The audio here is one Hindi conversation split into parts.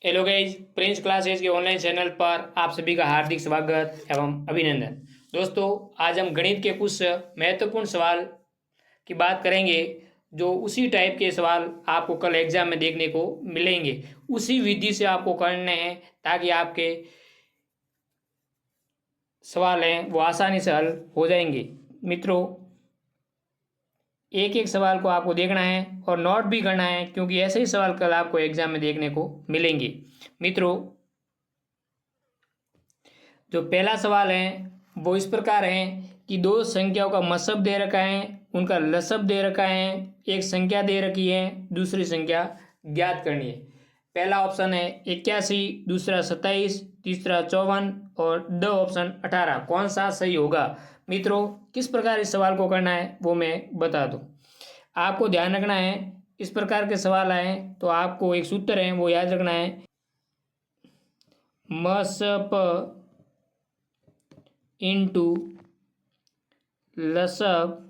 हेलो गाइज, प्रिंस क्लासेज के ऑनलाइन चैनल पर आप सभी का हार्दिक स्वागत एवं अभिनंदन। दोस्तों, आज हम गणित के कुछ महत्वपूर्ण सवाल की बात करेंगे जो उसी टाइप के सवाल आपको कल एग्जाम में देखने को मिलेंगे। उसी विधि से आपको करने हैं ताकि आपके सवाल हैं वो आसानी से हल हो जाएंगे। मित्रों, एक एक सवाल को आपको देखना है और नोट भी करना है, क्योंकि ऐसे ही सवाल कल आपको एग्जाम में देखने को मिलेंगे। मित्रों, जो पहला सवाल है वो इस प्रकार है कि दो संख्याओं का मसब दे रखा है, उनका लसब दे रखा है, एक संख्या दे रखी है, दूसरी संख्या ज्ञात करनी है। पहला ऑप्शन है 81, दूसरा 27, तीसरा 54 और द ऑप्शन 18। कौन सा सही होगा? मित्रों, किस प्रकार इस सवाल को करना है वो मैं बता दूं। आपको ध्यान रखना है, इस प्रकार के सवाल आए तो आपको एक सूत्र है वो याद रखना है। मसप इंटू लसब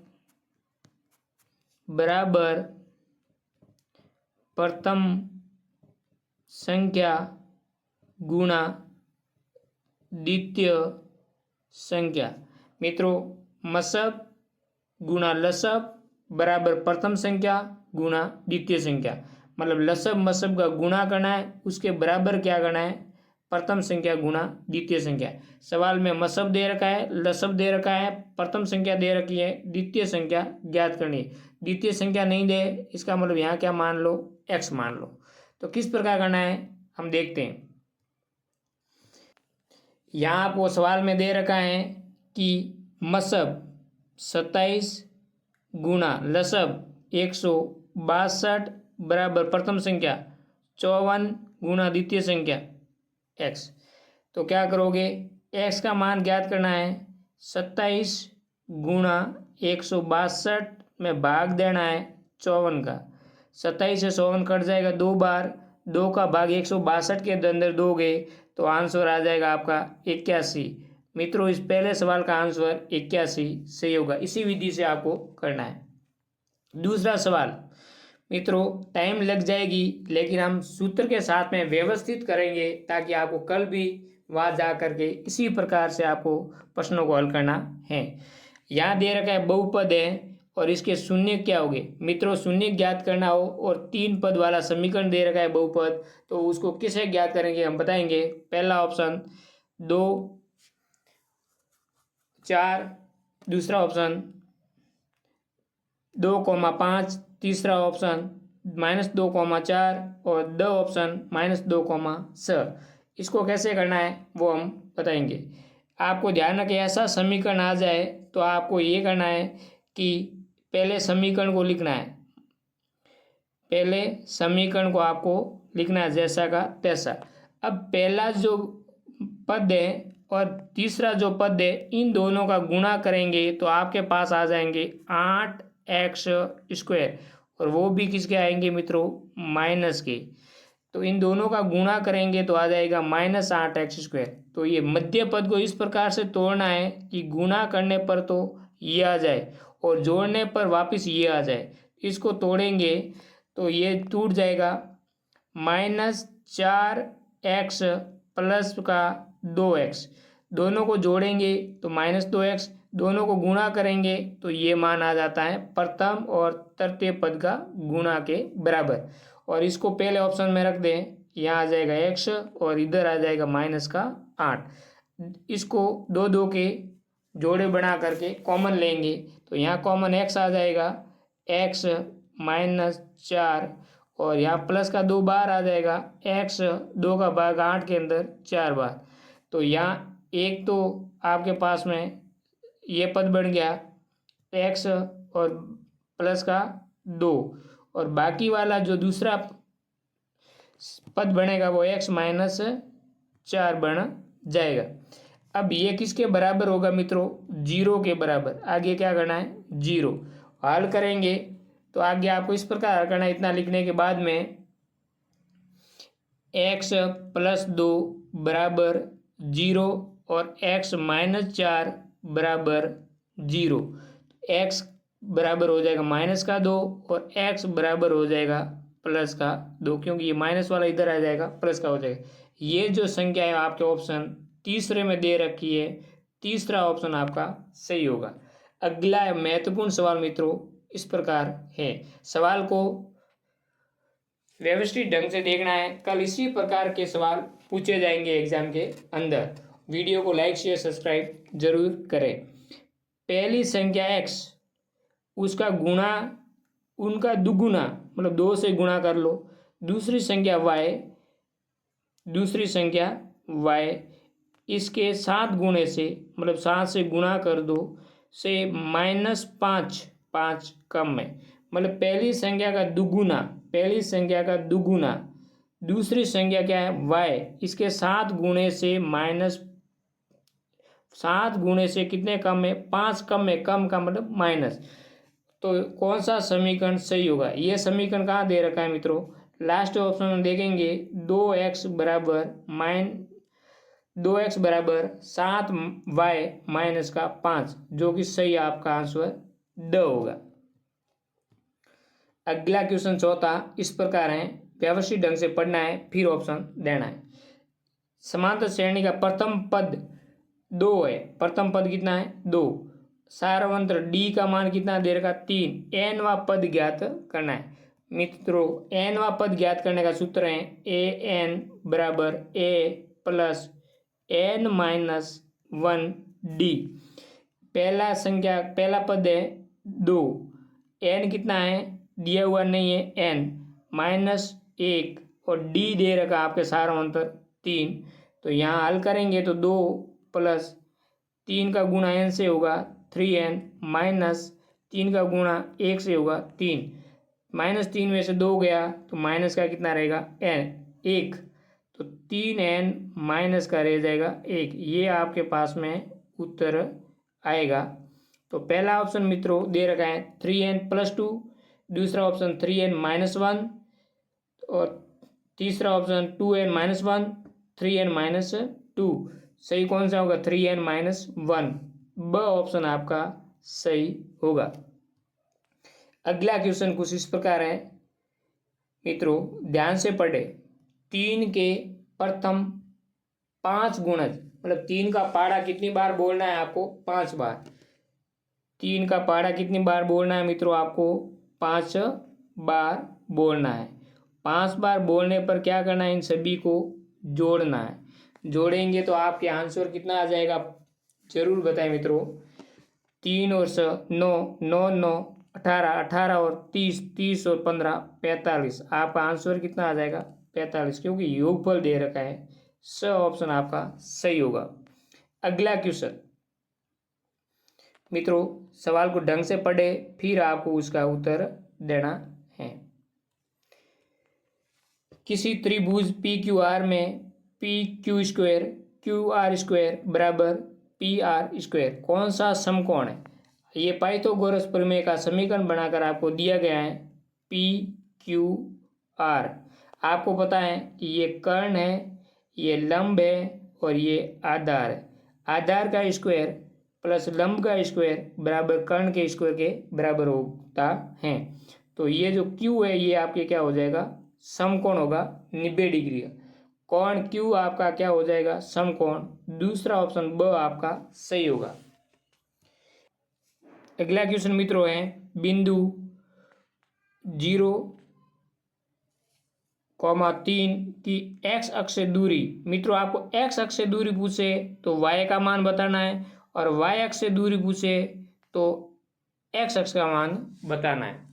बराबर प्रथम संख्या गुणा द्वितीय संख्या। मित्रों, मसब गुणा लसब बराबर प्रथम संख्या गुणा द्वितीय संख्या, मतलब लसब मसब का गुणा करना है, उसके बराबर क्या करना है? प्रथम संख्या गुणा द्वितीय संख्या। सवाल में मसब दे रखा है, लसब दे रखा है, प्रथम संख्या दे रखी है, द्वितीय संख्या ज्ञात करनी है। द्वितीय संख्या नहीं दे, इसका मतलब यहाँ क्या मान लो? x मान लो। तो किस प्रकार करना है हम देखते हैं। यहाँ आपको सवाल में दे रखा है कि मसब 27 गुणा लसब 162 बराबर प्रथम संख्या 54 गुणा द्वितीय संख्या x। तो क्या करोगे? x का मान ज्ञात करना है। 27 गुणा 162 में भाग देना है 54 का। 27 से 54 कट जाएगा 2 बार, 2 का भाग 162 के अंदर दोगे तो आंसर आ जाएगा आपका 81। मित्रों, इस पहले सवाल का आंसर 81 सही होगा। इसी विधि से आपको करना है। दूसरा सवाल, मित्रों टाइम लग जाएगी लेकिन हम सूत्र के साथ में व्यवस्थित करेंगे ताकि आपको कल भी वहाँ जा करके इसी प्रकार से आपको प्रश्नों को हल करना है। यहाँ दे रखा है बहुपद है और इसके शून्य क्या होंगे। मित्रों, शून्य ज्ञात करना हो और 3 पद वाला समीकरण दे रखा है बहुपद, तो उसको किसे ज्ञात करेंगे हम बताएंगे। पहला ऑप्शन 2, 4, दूसरा ऑप्शन 2,5, तीसरा ऑप्शन -2,4 और द ऑप्शन -2,6। इसको कैसे करना है वो हम बताएंगे। आपको ध्यान रखें, ऐसा समीकरण आ जाए तो आपको ये करना है कि पहले समीकरण को लिखना है। पहले समीकरण को आपको लिखना है जैसा का तैसा। अब पहला जो पद है और तीसरा जो पद है, इन दोनों का गुणा करेंगे तो आपके पास आ जाएंगे 8x², और वो भी किसके आएंगे मित्रों? माइनस के। तो इन दोनों का गुणा करेंगे तो आ जाएगा -8x²। तो ये मध्य पद को इस प्रकार से तोड़ना है कि गुणा करने पर तो ये आ जाए और जोड़ने पर वापस ये आ जाए। इसको तोड़ेंगे तो ये टूट जाएगा। -4x प्लस का 2x, दोनों को जोड़ेंगे तो -2x, दोनों को गुणा करेंगे तो ये मान आ जाता है प्रथम और तृतीय पद का गुणा के बराबर। और इसको पहले ऑप्शन में रख दें, यहाँ आ जाएगा x और इधर आ जाएगा -8। इसको 2 के जोड़े बना करके कॉमन लेंगे तो यहाँ कॉमन x आ जाएगा, x -4, और यहाँ प्लस का 2 बार आ जाएगा, x 2 का भाग 8 के अंदर 4 बार। तो यहाँ एक तो आपके पास में ये पद बन गया x और प्लस का 2, और बाकी वाला जो दूसरा पद बनेगा वो x -4 बन जाएगा। अब ये किसके बराबर होगा मित्रों? 0 के बराबर। आगे क्या करना है? 0 हल करेंगे तो आगे आपको इस प्रकार करना है। इतना लिखने के बाद में x + 2 बराबर 0 और x -4 बराबर 0। x बराबर हो जाएगा -2 और x बराबर हो जाएगा प्लस का 2, क्योंकि ये माइनस वाला इधर आ जाएगा, प्लस का हो जाएगा। ये जो संख्या है आपके ऑप्शन तीसरे में दे रखी है, तीसरा ऑप्शन आपका सही होगा। अगला महत्वपूर्ण सवाल मित्रों इस प्रकार है, सवाल को व्यवस्थित ढंग से देखना है, कल इसी प्रकार के सवाल पूछे जाएंगे एग्जाम के अंदर। वीडियो को लाइक शेयर सब्सक्राइब जरूर करें। पहली संख्या x, उसका गुणा उनका दुगुना मतलब 2 से गुणा कर लो। दूसरी संख्या y, इसके 7 गुणे से मतलब 7 से गुणा कर दो, से -5 कम है, मतलब पहली संख्या का दुगुना, दूसरी संख्या क्या है y, इसके 7 गुणे से -7 गुणे से कितने कम है, 5 कम है, कम का मतलब माइनस। तो कौन सा समीकरण सही होगा? यह समीकरण कहाँ दे रखा है मित्रों? लास्ट ऑप्शन में देखेंगे 2x बराबर 7y - 5, जो कि सही आपका आंसर ड होगा। अगला क्वेश्चन चौथा इस प्रकार है, व्यवस्थित ढंग से पढ़ना है फिर ऑप्शन देना है। समांतर श्रेणी का प्रथम पद 2 है, प्रथम पद कितना है 2, सारवंत्र डी का मान कितना दे रखा 3, एनवा पद ज्ञात करना है। मित्रों एनवा पद ज्ञात करने का सूत्र है an बराबर a प्लस n - 1 डी। पहला पद है 2, n कितना है दिया हुआ नहीं है, n -1 और d दे रखा आपके सारवंतर 3। तो यहाँ हल करेंगे तो 2 प्लस 3 का गुणा n से होगा 3n माइनस 3 का गुणा 1 से होगा 3, -3 में से 2 गया तो माइनस का कितना रहेगा n 1, तो 3n माइनस का रह जाएगा 1। ये आपके पास में उत्तर आएगा। तो पहला ऑप्शन मित्रों दे रखा है 3n + 2, दूसरा ऑप्शन 3n - 1 और तीसरा ऑप्शन 2n - 1 3n - 2। सही कौन सा होगा 3n - 1, ब ऑप्शन आपका सही होगा। अगला क्वेश्चन कुछ इस प्रकार है मित्रों, ध्यान से पढ़े। 3 के प्रथम 5 गुणज, मतलब 3 का पहाड़ा कितनी बार बोलना है आपको 5 बार। 3 का पहाड़ा कितनी बार बोलना है मित्रों आपको 5 बार बोलना है। 5 बार बोलने पर क्या करना है, इन सभी को जोड़ना है। जोड़ेंगे तो आपके आंसर कितना आ जाएगा जरूर बताएं मित्रों। 3 और 9, 9 9 18, 18 और 30, 30 और 15 45। आपका आंसर कितना आ जाएगा 45, क्योंकि योगफल दे रखा है। स ऑप्शन आपका सही होगा। अगला क्वेश्चन मित्रों, सवाल को ढंग से पढ़े फिर आपको उसका उत्तर देना है। किसी त्रिभुज PQR में PQ² QR² बराबर PR² कौन सा समकोण है? ये पाइथागोरस प्रमेय का समीकरण बनाकर आपको दिया गया है PQR। आपको पता है कि ये कर्ण है, ये लंब है और ये आधार है। आधार का स्क्वायर प्लस लंब का स्क्वायर बराबर कर्ण के स्क्वायर के बराबर होता है। तो ये जो Q है ये आपके क्या हो जाएगा समकोण होगा 90 डिग्री का। कोण Q आपका क्या हो जाएगा समकोण। दूसरा ऑप्शन ब आपका सही होगा। अगला क्वेश्चन मित्रों है, बिंदु 0,3 की x अक्ष से दूरी। मित्रों आपको x अक्ष से दूरी पूछे तो y का मान बताना है, और y अक्ष से दूरी पूछे तो x अक्ष का मान बताना है।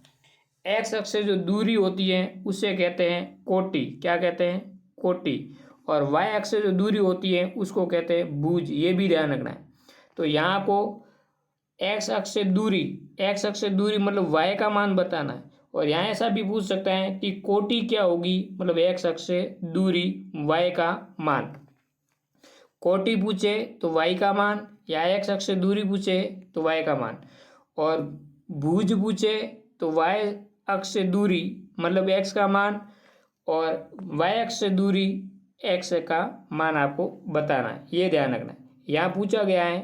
x अक्ष से जो दूरी होती है उसे कहते हैं कोटि। क्या कहते हैं कोटि। और y अक्ष से जो दूरी होती है उसको कहते हैं भुज। ये भी ध्यान रखना है। तो यहाँ आपको x अक्ष से दूरी मतलब y का मान बताना है। और यहाँ ऐसा भी पूछ सकता है कि कोटि क्या होगी, मतलब x अक्ष से दूरी y का मान। कोटि पूछे तो y का मान, या x अक्ष से दूरी पूछे तो y का मान, और भुज पूछे तो y अक्ष से दूरी मतलब x का मान, और y अक्ष से दूरी x का मान आपको बताना है। ये ध्यान रखना है। यहाँ पूछा गया है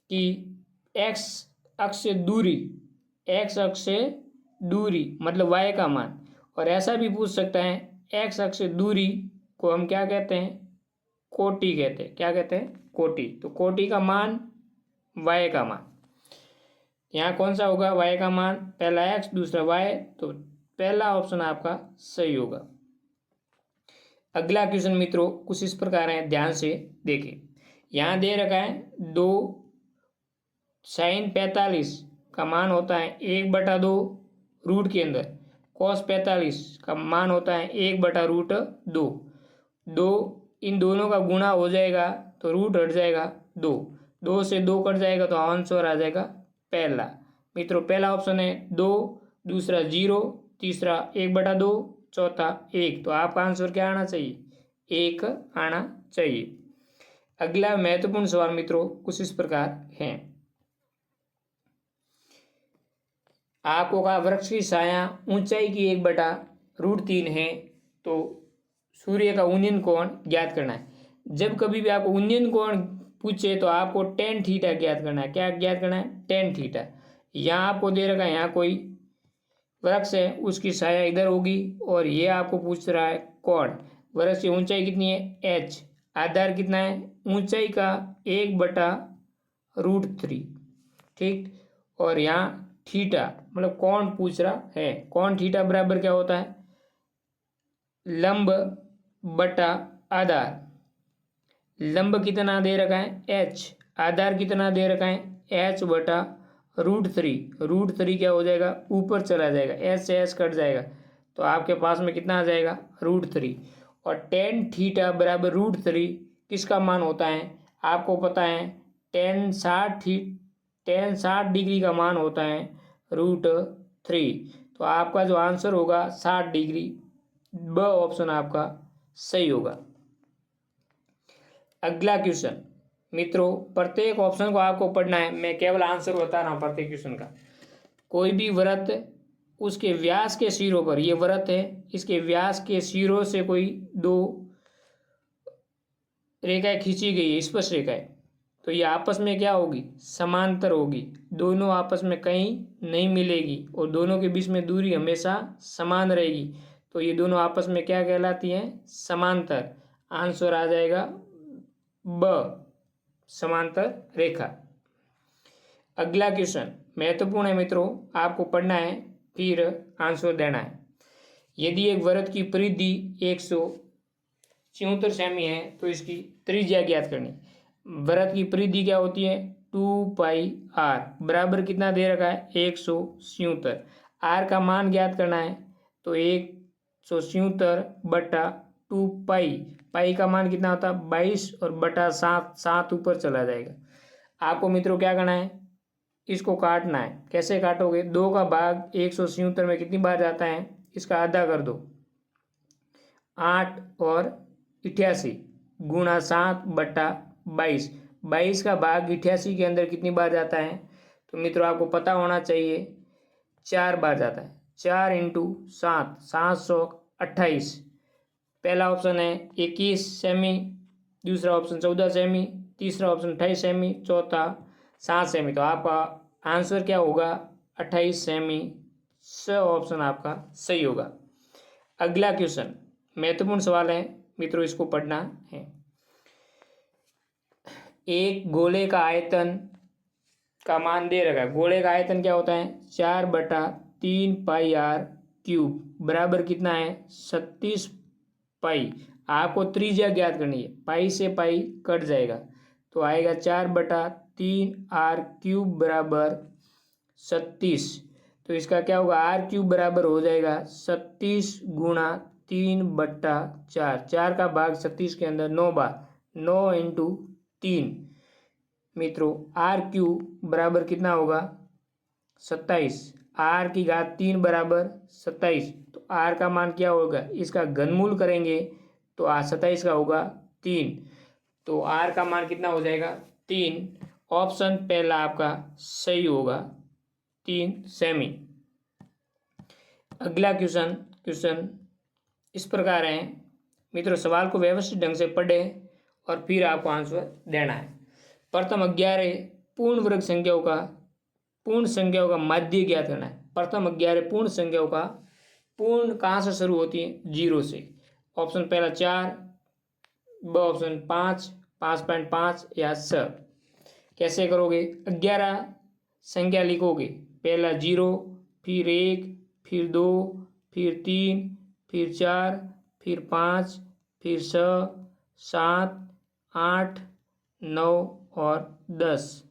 कि x अक्ष से दूरी मतलब y का मान, और ऐसा भी पूछ सकता है एक्स अक्ष से दूरी को हम क्या कहते हैं, कोटि कहते हैं। क्या कहते हैं, कोटि। तो कोटि का मान वाई का मान, यहाँ कौन सा होगा, वाई का मान, पहला एक्स दूसरा वाई, तो पहला ऑप्शन आपका सही होगा। अगला क्वेश्चन मित्रों कुछ इस प्रकार है, ध्यान से देखें। यहाँ दे रखा है 2 साइन 45 का मान होता है 1/2 रूट के अंदर, कॉस 45 का मान होता है 1/√2। 2 इन दोनों का गुणा हो जाएगा तो रूट हट जाएगा 2, 2 से 2 कट जाएगा तो आंसर आ जाएगा पहला। मित्रों पहला ऑप्शन है 2, दूसरा 0, तीसरा 1/2, चौथा 1। तो आपका आंसर क्या आना चाहिए, 1 आना चाहिए। अगला महत्वपूर्ण सवाल मित्रों कुछ इस प्रकार है। आपको कहा वृक्ष की छाया ऊंचाई की 1/√3 है, तो सूर्य का उन्नयन कोण ज्ञात करना है। जब कभी भी आपको उन्नयन कोण पूछे तो आपको टेन थीटा ज्ञात करना है। क्या ज्ञात करना है, टेन थीटा। यहाँ आपको दे रखा है, यहाँ कोई वृक्ष है उसकी छाया इधर होगी, और ये आपको पूछ रहा है कोण। वृक्ष की ऊंचाई कितनी है, h, आधार कितना है, ऊंचाई का 1/√3, ठीक। और यहाँ थीटा मतलब कोण पूछ रहा है। कोण थीटा बराबर क्या होता है, लंब बटा आधार। लंब कितना दे रखा है h, आधार कितना दे रखा है h/√3। √3 क्या हो जाएगा, ऊपर चला जाएगा, h से h कट जाएगा, तो आपके पास में कितना आ जाएगा, √3। और टेन थीटा बराबर √3 किसका मान होता है, आपको पता है टेन 60 डिग्री का मान होता है √3। तो आपका जो आंसर होगा 60 डिग्री, ब ऑप्शन आपका सही होगा। अगला क्वेश्चन मित्रों, प्रत्येक ऑप्शन को आपको पढ़ना है, मैं केवल आंसर बता रहा हूँ प्रत्येक क्वेश्चन का। कोई भी वृत्त उसके व्यास के सिरों पर, ये वृत्त है, इसके व्यास के सिरों से कोई 2 रेखाएं खींची गई है, स्पर्श रेखाएं, तो ये आपस में क्या होगी, समांतर होगी। दोनों आपस में कहीं नहीं मिलेगी और दोनों के बीच में दूरी हमेशा समान रहेगी, तो ये दोनों आपस में क्या कहलाती हैं, समांतर। आंसर आ जाएगा ब, समांतर रेखा। अगला क्वेश्चन महत्वपूर्ण है मित्रों, आपको पढ़ना है फिर आंसर देना है। यदि एक वृत्त की परिधि 174 सेमी है तो इसकी त्रिज्या ज्ञात करनी। वृत्त की परिधि क्या होती है, 2πr बराबर कितना दे रखा है, 177। आर का मान ज्ञात करना है, तो 177/2π, पाई का मान कितना होता है 22 और बटा 7, 7 ऊपर चला जाएगा। आपको मित्रों क्या करना है, इसको काटना है। कैसे काटोगे, 2 का भाग 177 में कितनी बार जाता है, इसका आधा कर दो, 8 और 88 गुणा 7/22। 22 का भाग 88 के अंदर कितनी बार जाता है, तो मित्रों आपको पता होना चाहिए 4 बार जाता है। 4 × 7 728। पहला ऑप्शन है 21 सेमी, दूसरा ऑप्शन 14 सेमी, तीसरा ऑप्शन 28 सेमी, चौथा 7 सेमी। तो आपका आंसर क्या होगा, 28 सेमी। स ऑप्शन आपका सही होगा। अगला क्वेश्चन महत्वपूर्ण सवाल है मित्रों, इसको पढ़ना है। एक गोले का आयतन का मान दे रखा है। गोले का आयतन क्या होता है, 4/3πr³ बराबर कितना है, 36 पाई। आपको त्रिज्या ज्ञात करनी है, पाई से पाई कट जाएगा तो आएगा 4/3r³ बराबर 36। तो इसका क्या होगा, r³ बराबर हो जाएगा 36 गुणा 3/4। 4 का भाग 36 के अंदर 9 बार, 9 × 3। मित्रों r³ बराबर कितना होगा, 27। r³ बराबर 27, तो r का मान क्या होगा, इसका घनमूल करेंगे तो 27 का होगा 3, तो r का मान कितना हो जाएगा, 3। ऑप्शन पहला आपका सही होगा, 3 सेमी। अगला क्वेश्चन इस प्रकार है मित्रों, सवाल को व्यवस्थित ढंग से पढ़ें और फिर आपको आंसर देना है। प्रथम 11 पूर्ण वर्ग संख्याओं का माध्य ज्ञात करना है। प्रथम 11 पूर्ण संख्याओं का पूर्ण कहाँ से शुरू होती है? 0 से। ऑप्शन पहला 4, ब ऑप्शन 5, 5.5 या स। कैसे करोगे? 11 संख्या लिखोगे, पहला 0, फिर 1, फिर 2, फिर 3, फिर 4, फिर 5, फिर 6, 7, 8, 9 और 10।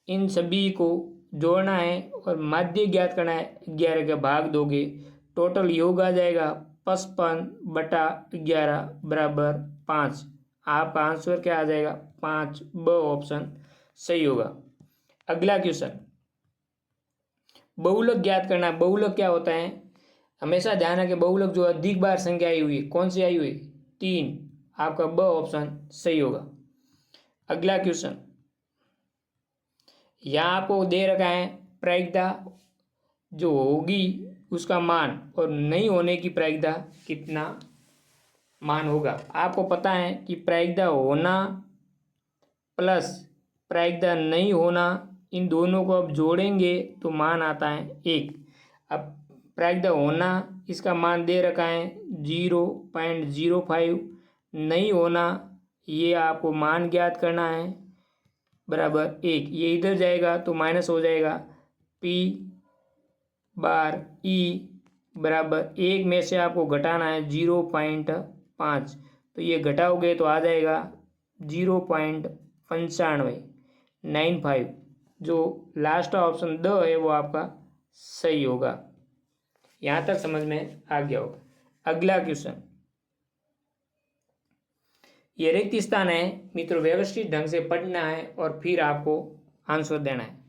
इन सभी को जोड़ना है और माध्य ज्ञात करना है। 11 का भाग दोगे, टोटल योग आ जाएगा 55/11 बराबर 5। आपका आंसर क्या आ जाएगा? 5, ब ऑप्शन सही होगा। अगला क्वेश्चन, बहुलक ज्ञात करना है। बहुलक क्या होता है? हमेशा ध्यान रखें, बहुलक जो अधिक बार संख्या आई हुई है, कौन सी आई हुई? 3। आपका ब ऑप्शन सही होगा। अगला क्वेश्चन, यहाँ आपको दे रखा है प्रायिकता जो होगी उसका मान और नहीं होने की प्रायिकता कितना मान होगा। आपको पता है कि प्रायिकता होना प्लस प्रायिकता नहीं होना, इन दोनों को अब जोड़ेंगे तो मान आता है 1। अब प्रायिकता होना, इसका मान दे रखा है 0.05। नहीं होना, ये आपको मान ज्ञात करना है बराबर 1। ये इधर जाएगा तो माइनस हो जाएगा। P बार E बराबर 1 में से आपको घटाना है 0.5, तो ये घटाओगे तो आ जाएगा 0.95। जो लास्ट ऑप्शन द है वो आपका सही होगा। यहाँ तक समझ में आ गया होगा। अगला क्वेश्चन, ये रिक्त स्थान है मित्रों, व्यवस्थित ढंग से पढ़ना है और फिर आपको आंसर देना है।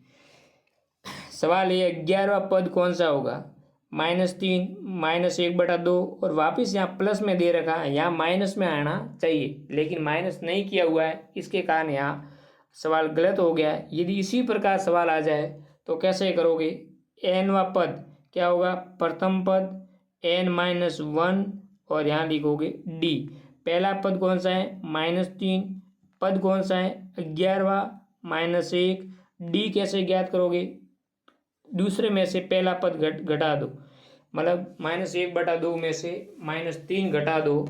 सवाल ये 11वां पद कौन सा होगा? -3, -1/2 और वापिस यहाँ प्लस में दे रखा है, यहाँ माइनस में आना चाहिए लेकिन माइनस नहीं किया हुआ है, इसके कारण यहाँ सवाल गलत हो गया है। यदि इसी प्रकार सवाल आ जाए तो कैसे करोगे? nवां पद क्या होगा? प्रथम पद n-1 और यहाँ लिखोगे d। पहला पद कौन सा है? -3। पद कौन सा है? 11वां -1। d कैसे ज्ञात करोगे? दूसरे में से पहला पद घटा दो, मतलब -1/2 में से -3 घटा दो,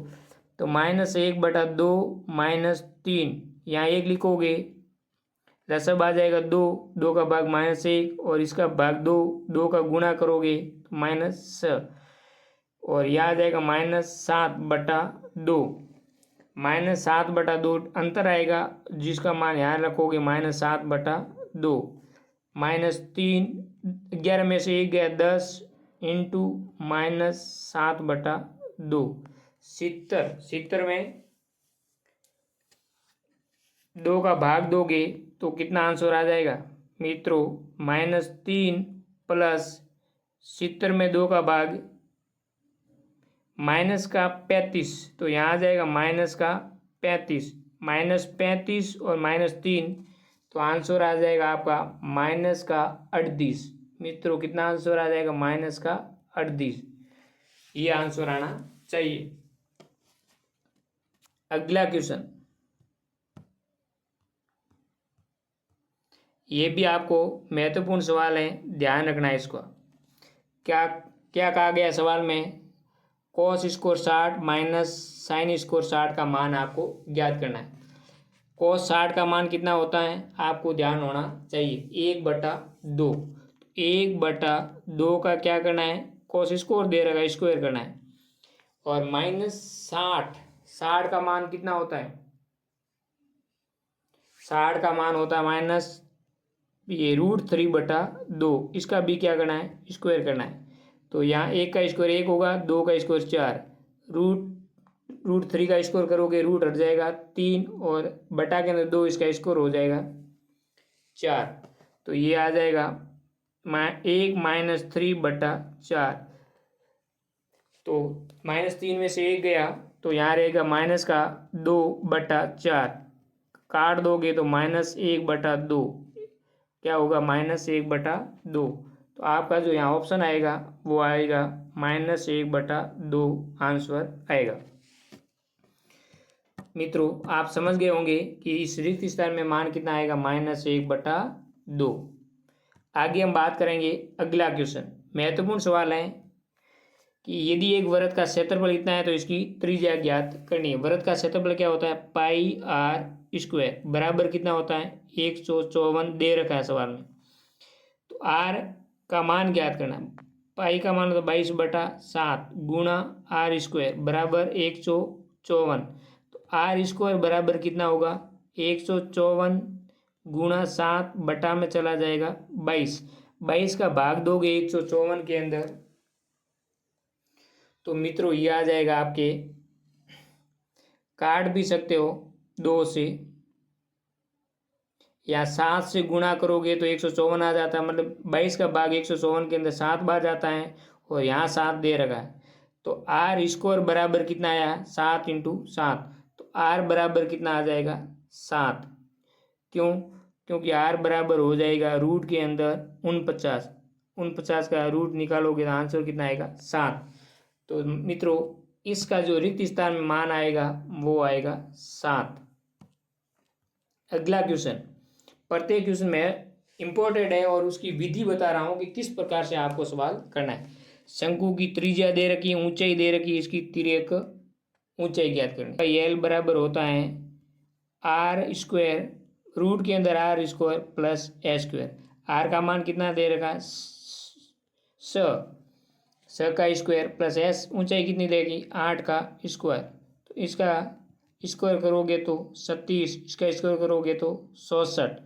तो -1/2 -3, यहाँ 1 लिखोगे, लसब आ जाएगा 2, 2 का भाग -1 और इसका भाग 2, 2 का गुणा करोगे तो -6 और यह आ जाएगा -7/2। -7/2 अंतर आएगा जिसका मान यहाँ रखोगे -7/2। -3, 11 में से 1 गया 10 इंटू -7/2, 70 में 2 का भाग दोगे तो कितना आंसर आ जाएगा मित्रों? -3 प्लस 70 में 2 का भाग -35, तो यहाँ आ जाएगा -35, -35 और -3, तो आंसर आ जाएगा आपका -38। मित्रों कितना आंसर आ जाएगा? -38। ये आंसर आना चाहिए। अगला क्वेश्चन, ये भी आपको महत्वपूर्ण सवाल है, ध्यान रखना है इसको। क्या क्या कहा गया सवाल में? cos square 60 minus sine square 60 का मान आपको ज्ञात करना है। cos 60 का मान कितना होता है? आपको ध्यान होना चाहिए 1/2। 1/2 का क्या करना है? cos स्क्वायर दे रखा है, स्क्वायर करना है। और -60 का मान कितना होता है? 60 का मान होता है माइनस ये √3/2, इसका भी क्या करना है? स्क्वायर करना है। तो यहाँ 1 का स्क्वायर 1 होगा, 2 का स्क्वायर 4, √3 का स्क्वायर करोगे रूट हट जाएगा 3 और बटा के अंदर 2, इसका स्क्वायर हो जाएगा 4, तो ये आ जाएगा 1 - 3/4। तो -3 में से 1 गया तो यहाँ रहेगा माइनस का 2/4, काट दोगे तो -1/2, क्या होगा? -1/2। तो आपका जो यहाँ ऑप्शन आएगा वो आएगा -1/2 आंसर आएगा। मित्रों आप समझ गए होंगे कि इस रिक्त स्थान में मान कितना आएगा? -1/2। आगे हम बात करेंगे अगला क्वेश्चन, महत्वपूर्ण सवाल है। कि यदि एक वृत्त का क्षेत्रफल इतना है तो इसकी त्रिज्या ज्ञात करनी है। वृत्त का क्षेत्रफल क्या होता है, पाई आर स्क्वायर बराबर कितना होता है, 154 दे रखा है सवाल में। तो आर का मान ज्ञात करना, पाई का मान होता है 22/7 गुणा आर स्क्वायर बराबर 154। तो आर स्क्वायर बराबर कितना होगा, 154 गुणा 7 बटा में चला जाएगा 22 का भाग दोगे 154 के अंदर तो मित्रों ये आ जाएगा आपके, काट भी सकते हो 2 से या 7 से गुणा करोगे तो 154 आ जाता है, मतलब 22 का भाग 154 के अंदर 7 बार जाता है और यहाँ 7 दे रखा है। तो आर स्क्वायर बराबर कितना आया, 7 × 7। तो आर बराबर कितना आ जाएगा, 7। क्यों, क्योंकि आर बराबर हो जाएगा रूट के अंदर 49 का रूट निकालोगे तो आंसर कितना आएगा, 7। तो मित्रों इसका जो रिक्त स्थान में मान आएगा वो आएगा 7। अगला क्वेश्चन, प्रत्येक क्वेश्चन में इंपॉर्टेंट है और उसकी विधि बता रहा हूं कि किस प्रकार से आपको सवाल करना है। शंकु की त्रिज्या दे रखी है, ऊंचाई दे रखी है, इसकी तिर्यक ऊंचाई ज्ञात करनी है। एल बराबर होता है आर स्क्वायर रूट के अंदर r square plus a square. R का मान कितना दे रखा है, स का स्क्वायर प्लस एस ऊंचाई कितनी देगी, 8 का स्क्वायर। तो इसका स्क्वायर करोगे तो 37, इसका स्क्वायर करोगे तो 67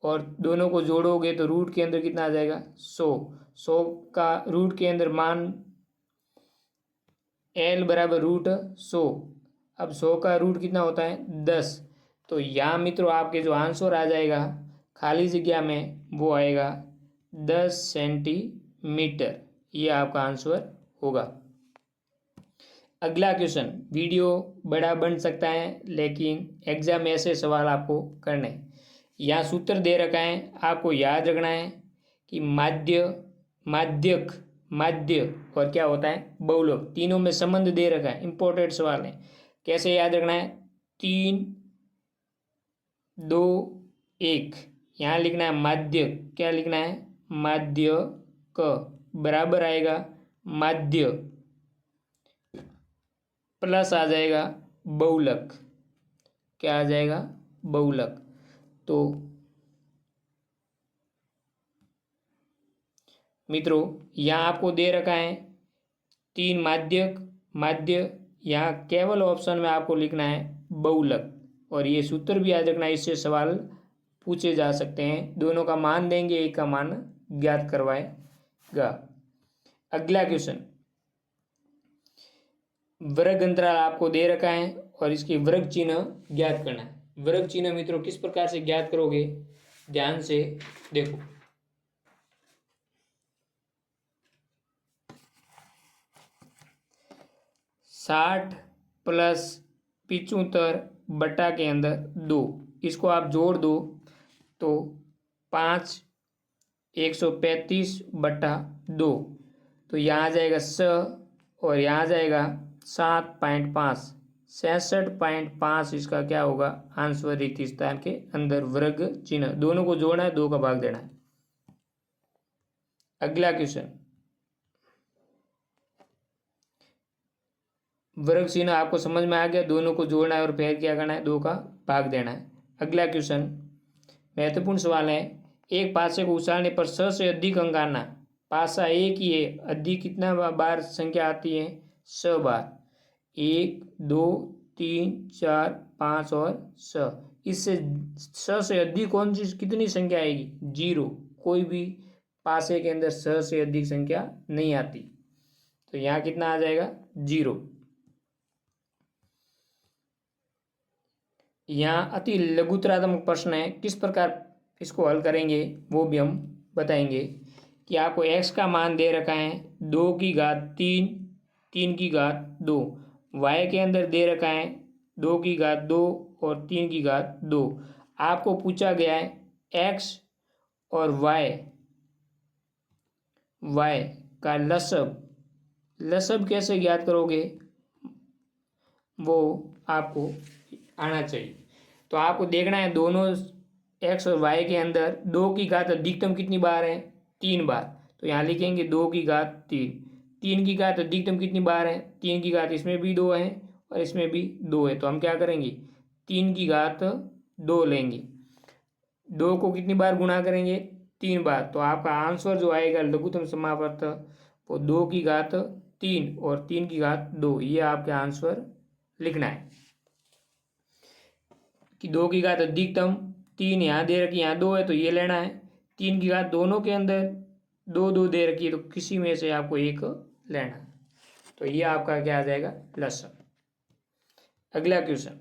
और दोनों को जोड़ोगे तो रूट के अंदर कितना आ जाएगा, 100 का रूट के अंदर मान एल बराबर रूट 100। अब 100 का रूट कितना होता है, 10। तो यहाँ मित्रों आपके जो आंसर आ जाएगा खाली जगह में वो आएगा 10 सेंटीमीटर, ये आपका आंसर होगा। अगला क्वेश्चन, वीडियो बड़ा बन सकता है लेकिन एग्जाम में ऐसे सवाल आपको करने हैं। यहाँ सूत्र दे रखा है, आपको याद रखना है कि माध्यक माध्य और क्या होता है, बहुलक, तीनों में संबंध दे रखा है। इंपॉर्टेंट सवाल है, कैसे याद रखना है, 3 2 1 यहाँ लिखना है माध्य, क्या लिखना है, माध्य क बराबर आएगा माध्य प्लस आ जाएगा बहुलक, क्या आ जाएगा, बहुलक। तो मित्रों यहाँ आपको दे रखा है 3 माध्य, यहाँ केवल ऑप्शन में आपको लिखना है बहुलक और ये सूत्र भी याद रखना है, इससे सवाल पूछे जा सकते हैं। दोनों का मान देंगे, एक का मान ज्ञात करवाएगा। अगला क्वेश्चन, वर्ग अंतराल आपको दे रखा है और इसके वर्ग चिन्ह ज्ञात करना है। वर्ग चिन्ह मित्रों किस प्रकार से ज्ञात करोगे, ध्यान से देखो। साठ प्लस 75 बटा के अंदर 2, इसको आप जोड़ दो तो 5 135/2। तो यहाँ आ जाएगा और यहाँ आ जाएगा 7.5, 66.5 इसका क्या होगा आंसर, रिक्त स्थान के अंदर वर्ग चिन्ह। दोनों को जोड़ना है, 2 का भाग देना है। अगला क्वेश्चन, वर्ग चिन्ह आपको समझ में आ गया, दोनों को जोड़ना है और फिर क्या करना है, 2 का भाग देना है। अगला क्वेश्चन महत्वपूर्ण सवाल है, एक पासे को उछालने पर 100 से अधिक अंक आना, पासा एक ही है, अधिक कितना बार संख्या आती है, 100 बार, 1 2 3 4 5 और 100। इससे 100 से अधिक कौन सी कितनी संख्या आएगी, 0। कोई भी पासे के अंदर 100 से अधिक संख्या नहीं आती, तो यहाँ कितना आ जाएगा, 0। यहाँ अति लघुतरात्मक प्रश्न है, किस प्रकार इसको हल करेंगे वो भी हम बताएंगे। कि आपको x का मान दे रखा है 2 की घात 3, 3 की घात 2, y के अंदर दे रखा है 2 की घात 2 और 3 की घात 2। आपको पूछा गया है x और y का लसब कैसे ज्ञात करोगे वो आपको आना चाहिए। तो आपको देखना है दोनों x और y के अंदर 2 की घात अधिकतम कितनी बार है, 3 बार। तो यहाँ लिखेंगे 2 की घात 3, 3 की घात अधिकतम कितनी बार है, 3 की घात इसमें भी 2 है और इसमें भी 2 है, तो हम क्या करेंगे 3 की घात 2 लेंगे, 2 को कितनी बार गुणा करेंगे 3 बार, तो आपका आंसर जो आएगा लघुत्तम समापवर्त वो 2 की घात 3 और 3 की घात 2, ये आपका आंसर लिखना है कि 2 की घात अधिकतम 3 यहाँ दे रखी, यहाँ 2 है तो ये लेना है, 3 की घात दोनों के अंदर 2 2 दे रखी है तो किसी में से आपको एक लेना है, तो ये आपका क्या आ जाएगा लसम। अगला क्वेश्चन,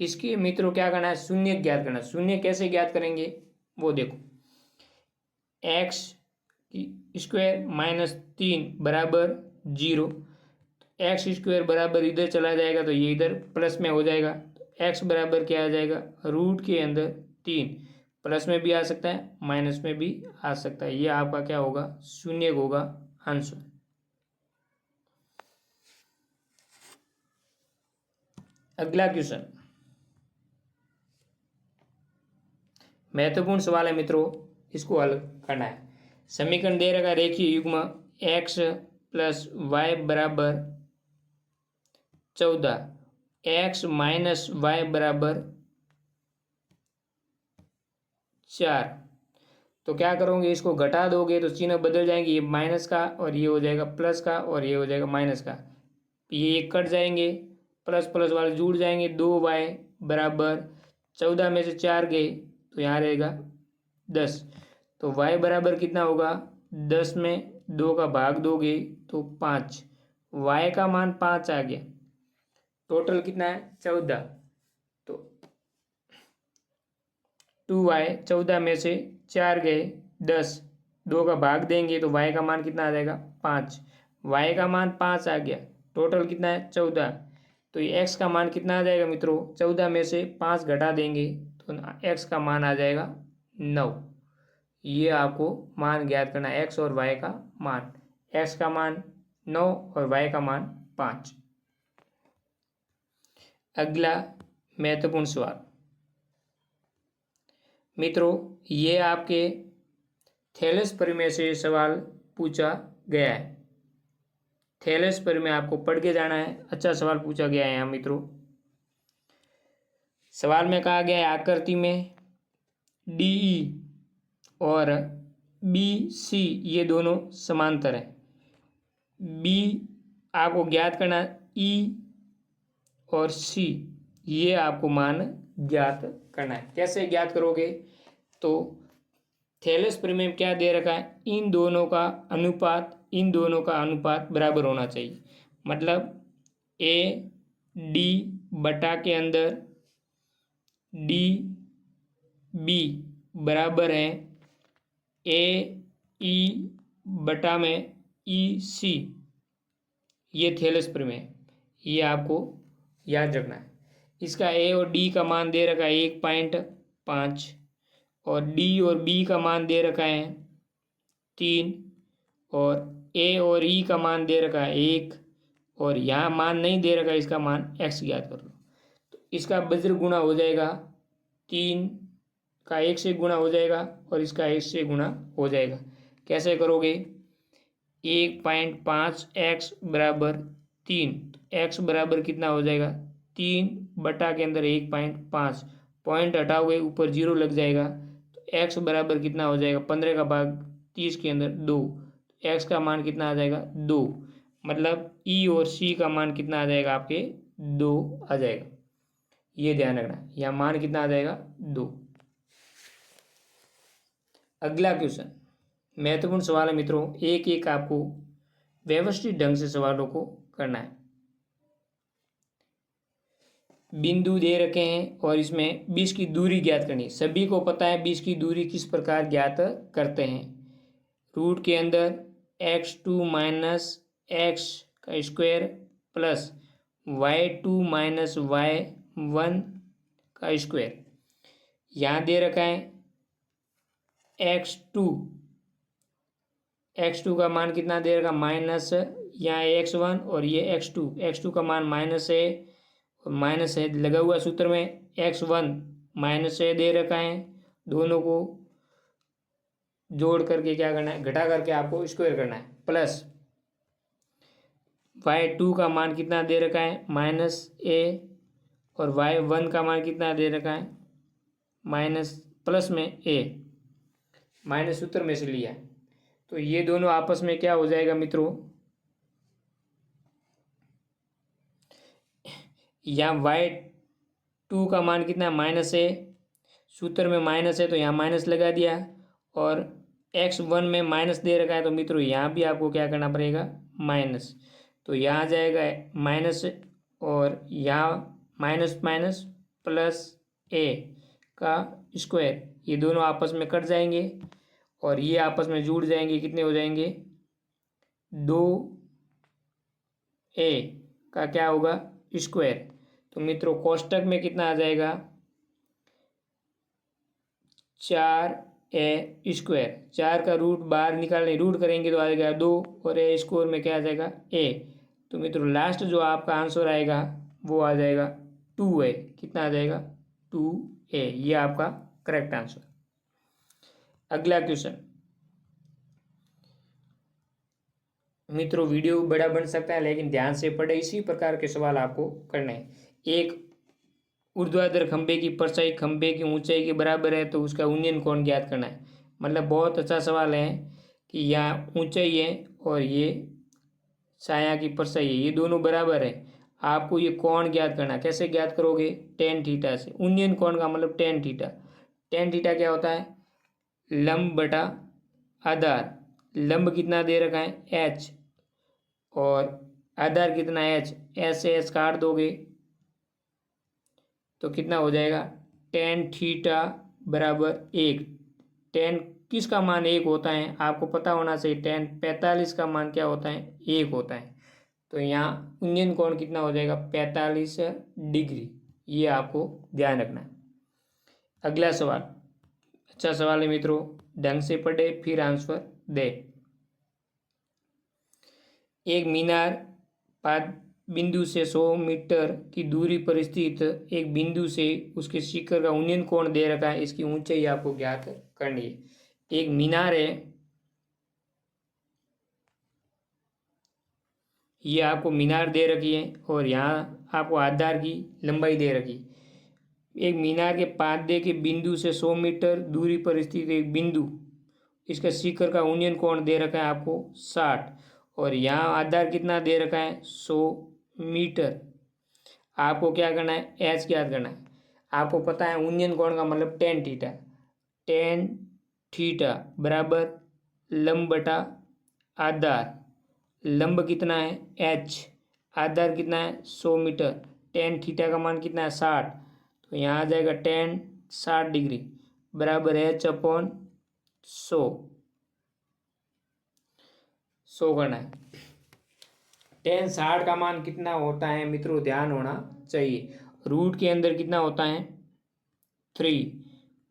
इसके मित्रों क्या करना है, शून्य ज्ञात करना। शून्य कैसे ज्ञात करेंगे वो देखो, एक्स स्क्वायर माइनस 3 बराबर 0, एक्स स्क्वायर बराबर इधर चला जाएगा तो ये इधर प्लस में हो जाएगा, एक्स बराबर क्या आ जाएगा रूट के अंदर 3, प्लस में भी आ सकता है माइनस में भी आ सकता है, ये आपका क्या होगा शून्य होगा आंसर। अगला क्वेश्चन महत्वपूर्ण सवाल है मित्रों, इसको हल करना है। समीकरण दे रखा रेखीय युग्म एक्स प्लस वाई बराबर 14, एक्स माइनस वाई बराबर 4, तो क्या करोगे इसको घटा दोगे तो चिन्ह बदल जाएंगे, ये माइनस का और ये हो जाएगा प्लस का और ये हो जाएगा माइनस का, ये कट जाएंगे, प्लस प्लस वाले जुड़ जाएंगे, 2y बराबर 14 में से 4 गए तो यहाँ रहेगा 10, तो y बराबर कितना होगा 10 में 2 का भाग दोगे तो 5, y का मान 5 आ गया, टोटल कितना है 14, तो 2y 14 में से 4 गए 10, 2 का भाग देंगे तो y का मान कितना आ जाएगा 5, y का मान 5 आ गया, टोटल कितना है 14, तो ये x का मान कितना आ जाएगा मित्रों 14 में से 5 घटा देंगे तो x का मान आ जाएगा 9, ये आपको मान ज्ञात करना है x और y का मान, x का मान 9 और y का मान 5। अगला महत्वपूर्ण सवाल मित्रों, ये आपके थैलेस परिमेय से सवाल पूछा गया है, थैलेस परिमेय आपको पढ़ के जाना है, अच्छा सवाल पूछा गया है यहाँ मित्रों। सवाल में कहा गया है आकृति में DE और BC ये दोनों समांतर है, B आपको ज्ञात करना, E और C ये आपको मान ज्ञात करना है। कैसे ज्ञात करोगे, तो थैलेस परिमेय में क्या दे रखा है, इन दोनों का अनुपात बराबर होना चाहिए, मतलब AD बटा के अंदर DB बराबर है AE बटा में EC, ये थैलेस परिमेय, ये आपको याद रखना है। इसका A और D का मान दे रखा है 1.5 और D और B का मान दे रखा है 3 और A और E का मान दे रखा है 1 और यहाँ मान नहीं दे रखा है, इसका मान x ज्ञात कर लो, तो इसका वज्र गुणा हो जाएगा, 3 का 1 से गुणा हो जाएगा और इसका 1 से गुणा हो जाएगा। कैसे करोगे, 1.5 x बराबर 3, x बराबर कितना हो जाएगा 3 बटा के अंदर 1.5, पॉइंट हटाओगे ऊपर 0 लग जाएगा, तो x बराबर कितना हो जाएगा 15 का भाग 30 के अंदर 2, x का मान कितना आ जाएगा 2, मतलब E और C का मान कितना आ जाएगा आपके 2 आ जाएगा, ये ध्यान रखना, यहाँ मान कितना आ जाएगा 2। अगला क्वेश्चन महत्वपूर्ण सवाल है मित्रों, एक एक आपको व्यवस्थित ढंग से सवालों को करना है। बिंदु दे रखे हैं और इसमें 20 की दूरी ज्ञात करनी है, सभी को पता है 20 की दूरी किस प्रकार ज्ञात करते हैं, रूट के अंदर x2 माइनस एक्स का square plus y2 minus y1 का स्क्वायर, यहाँ दे रखा है x2 का मान कितना दे रखा माइनस, यहाँ x1 और ये x2 का मान माइनस है और माइनस है लगा हुआ सूत्र में x1 -a दे रखा है, दोनों को जोड़ करके क्या करना है, घटा करके आपको स्क्वायर करना है, प्लस y2 का मान कितना दे रखा है -a, और y1 का मान कितना दे रखा है माइनस प्लस में a, माइनस सूत्र में से लिया है। तो ये दोनों आपस में क्या हो जाएगा मित्रों, यहाँ y2 का मान कितना है -a, सूत्र में माइनस है तो यहाँ माइनस लगा दिया, और x1 में माइनस दे रखा है तो मित्रों यहाँ भी आपको क्या करना पड़ेगा माइनस, तो यहाँ आ जाएगा माइनस, और यहाँ माइनस माइनस प्लस a का स्क्वायर, ये दोनों आपस में कट जाएंगे और ये आपस में जुड़ जाएंगे, कितने हो जाएंगे 2a का क्या होगा स्क्वायर। तो मित्रों कोष्टक में कितना आ जाएगा 4a स्क्वायर, 4 का रूट बाहर निकालने रूट करेंगे तो आ जाएगा 2, और a स्क्वायर में क्या आ जाएगा a। तो मित्रों लास्ट जो आपका आंसर आएगा वो आ जाएगा 2a, कितना आ जाएगा 2a, ये आपका करेक्ट आंसर। अगला क्वेश्चन मित्रों, वीडियो बड़ा बन सकता है लेकिन ध्यान से पढ़े, इसी प्रकार के सवाल आपको करने हैं। एक ऊर्ध्वाधर खंभे की परछाई खंभे की ऊंचाई के बराबर है तो उसका उन्नयन कोण ज्ञात करना है। मतलब बहुत अच्छा सवाल है कि यहाँ ऊंचाई है और ये छाया की परछाई है, ये दोनों बराबर है, आपको ये कोण ज्ञात करना है। कैसे ज्ञात करोगे, टेन थीटा से। उन्नयन कोण का मतलब टेन थीटा। टेन थीटा क्या होता है, लंब बटा आधार। लंब कितना दे रखा है h, और आधार कितना h, s से s काट दोगे तो कितना हो जाएगा टेन थीटा बराबर 1। टेन किसका मान 1 होता है आपको पता होना चाहिए, टेन 45 का मान क्या होता है 1 होता है। तो यहाँ उन्नयन कोण कितना हो जाएगा 45 डिग्री, ये आपको ध्यान रखना है। अगला सवाल अच्छा सवाल है मित्रों, ढंग से पढ़े फिर आंसर दे। एक मीनार पाद बिंदु से 100 मीटर की दूरी पर स्थित एक बिंदु से उसके शिखर का उन्नयन कोण दे रखा है, इसकी ऊंचाई आपको ज्ञात करनी है। एक मीनार है, ये आपको मीनार दे रखी है और यहाँ आपको आधार की लंबाई दे रखी है। एक मीनार के पादे के बिंदु से 100 मीटर दूरी पर स्थित एक बिंदु, इसका शिखर का उन्नयन कोण दे रखा है आपको 60, और यहाँ आधार कितना दे रखा है 100 मीटर। आपको क्या करना है एच ज्ञात करना है। आपको पता है उन्नयन कोण का मतलब टेन थीटा। टेन थीटा बराबर लंब बटा आधार। लंब कितना है एच, आधार कितना है 100 मीटर, टेन थीटा का मान कितना है 60, तो यहाँ आ जाएगा टेन 60 डिग्री बराबर एच अपॉन 100 करना है। टेन 60 का मान कितना होता है मित्रों, ध्यान होना चाहिए। रूट के अंदर कितना होता है 3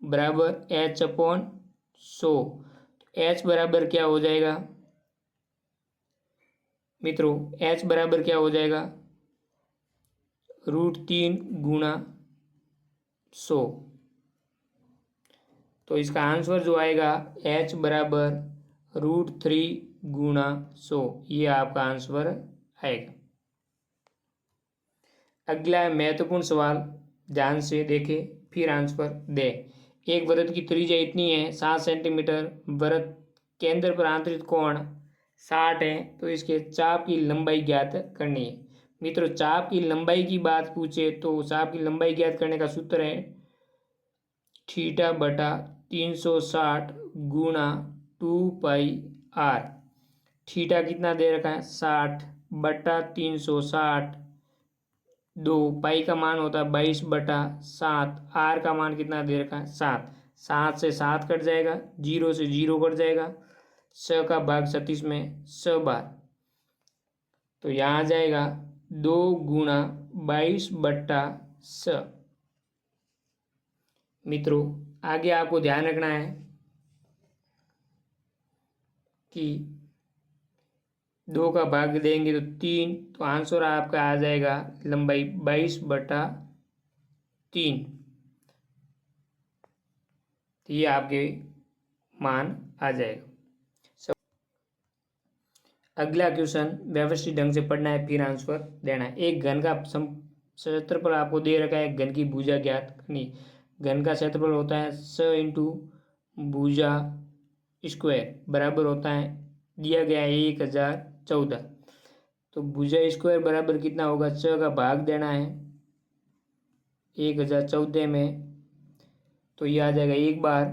बराबर एच अपॉन 100। एच बराबर क्या हो जाएगा मित्रों, एच बराबर क्या हो जाएगा √3 गुणा 100। तो इसका आंसर जो आएगा एच बराबर √3 गुणा 100, ये आपका आंसर आएगा। अगला महत्वपूर्ण सवाल, ध्यान से देखे फिर आंसर दे। एक वृत्त की त्रिज्या इतनी है 7 सेंटीमीटर, वृत्त केंद्र पर आंतरिक कोण 60 है, तो इसके चाप की लंबाई ज्ञात करनी है। मित्रों चाप की लंबाई की बात पूछे तो चाप की लंबाई ज्ञात करने का सूत्र है थीटा बटा 360 गुणा 2πr। थीटा कितना दे रखा है 60 बटा 360, 2 पाई का मान होता है 22/7, आर का मान कितना दे रखा है 7, 7 से 7 कट जाएगा, 0 से 0 कट जाएगा, 6 का भाग 36 में 6 बार, तो यहाँ आ जाएगा 2 गुणा 22/6। मित्रों आगे आपको ध्यान रखना है कि 2 का भाग देंगे तो 3, तो आंसर आपका आ जाएगा लंबाई 22/3। तो ये आपके मान आ जाएगा। अगला क्वेश्चन व्यवस्थित ढंग से पढ़ना है, फिर आंसर देना है। एक घन का क्षेत्रफल आपको दे रखा है, घन की भुजा ज्ञात करनी। घन का क्षेत्रफल होता है 100 इंटू भुजा स्क्वायर बराबर होता है, दिया गया है 1014। तो भुजा स्क्वायर बराबर कितना होगा, 6 का भाग देना है 1014 में, तो ये आ जाएगा 1 बार।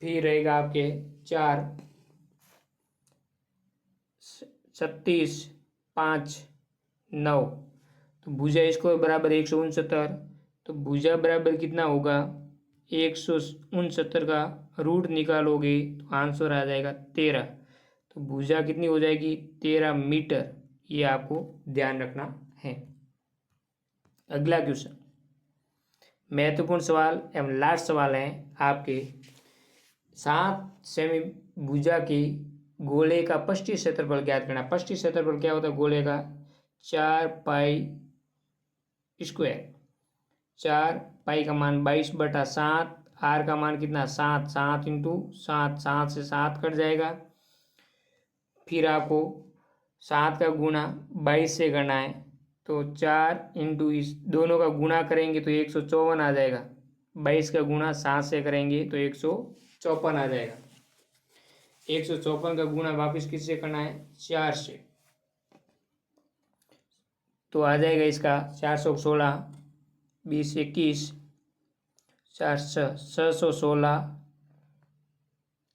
फिर रहेगा आपके 4 36 5 9, तो भुजा स्क्वायर बराबर 169। तो भुजा बराबर कितना होगा, 169 का रूट निकालोगे तो आंसर आ जाएगा 13। तो भुजा कितनी हो जाएगी, 13 मीटर। ये आपको ध्यान रखना है। अगला क्वेश्चन महत्वपूर्ण सवाल एवं लास्ट सवाल है आपके। 7 सेमी भुजा की गोले का पृष्ठीय क्षेत्रफल ज्ञात करना। पृष्ठीय क्षेत्रफल क्या होता है गोले का, 4 पाई स्क्वायर। 4 पाई का मान 22/7, आर का मान कितना 7, 7 इंटू 7, 7 से 7 कट जाएगा। फिर आपको 7 का गुणा 22 से करना है, तो 4 इंटू इस दोनों का गुणा करेंगे तो 154 आ जाएगा। 22 का गुणा 7 से करेंगे तो 154 आ जाएगा। 154 का गुणा वापस किससे करना है, 4 से, तो आ जाएगा इसका 416 20 21 4 616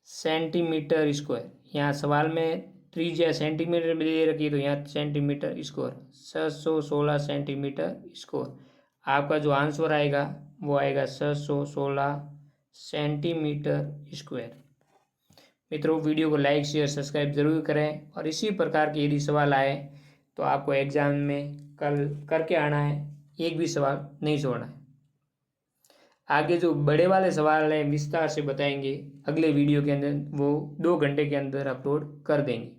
सेंटीमीटर स्क्वायर। यहाँ सवाल में त्रिज्या सेंटीमीटर में दे रखी है, तो यहाँ सेंटीमीटर स्क्वायर 616 सेंटीमीटर स्क्वायर। आपका जो आंसर आएगा वो आएगा 616 सेंटीमीटर स्क्वायर। मित्रों, वीडियो को लाइक शेयर सब्सक्राइब जरूर करें, और इसी प्रकार के यदि सवाल आए तो आपको एग्जाम में कल करके आना है, एक भी सवाल नहीं छोड़ना है। आगे जो बड़े वाले सवाल हैं विस्तार से बताएंगे अगले वीडियो के अंदर, वो 2 घंटे के अंदर अपलोड कर देंगे।